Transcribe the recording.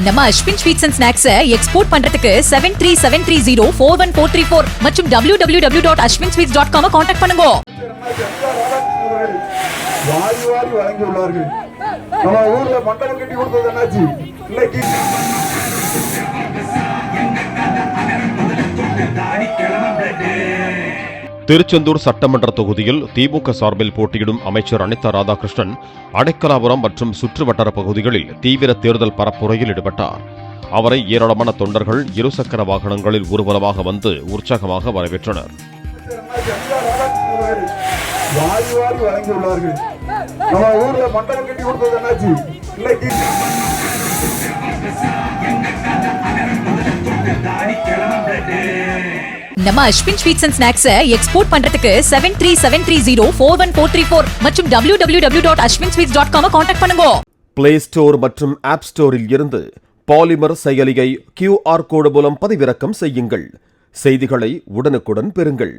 நம்ம Ashwin sweets and snacks export பண்றதுக்கு 7373041434 மற்றும் www.ashwinsweets.com கான்டாக்ட் பண்ணுங்க. வாரி வாரி வழங்கி உள்ளார்கள். நம்ம ஊர்ல மண்டபம் கட்டி கொடுத்தது என்னாச்சு? இன்னைக்கு திருச்செந்தூர் சட்டமன்ற தொகுதியில் திமுக சார்பில் போட்டியிடும் அமைச்சர் அனிதா ராதாகிருஷ்ணன் அடைக்கலாபுரம் மற்றும் சுற்றுவட்டார பகுதிகளில் தீவிர தேர்தல் பரப்புரையில் ஈடுபட்டார். அவரை ஏராளமான தொண்டர்கள் இருசக்கர வாகனங்களில் ஊர்வலமாக வந்து உற்சாகமாக வரவேற்றனர். வாரி வாரி வழங்கி உள்ளார்கள். நம்ம ஊர்ல மண்டபம் கட்டி கொடுத்தது என்னாச்சு? இன்னைக்கு நம்ம Ashwin sweets and snacks export பண்றதுக்கு 7373041434 மற்றும் www.ashwinsweets.com கான்டாக்ட் பண்ணுங்க. பிளே ஸ்டோர் மற்றும் ஆப் ஸ்டோரில் இருந்து பாலிமர் செயலியை QR கோடு மூலம் பதிவிறக்கம் செய்யுங்கள். செய்திகளை உடனுக்குடன் பெறுங்கள்.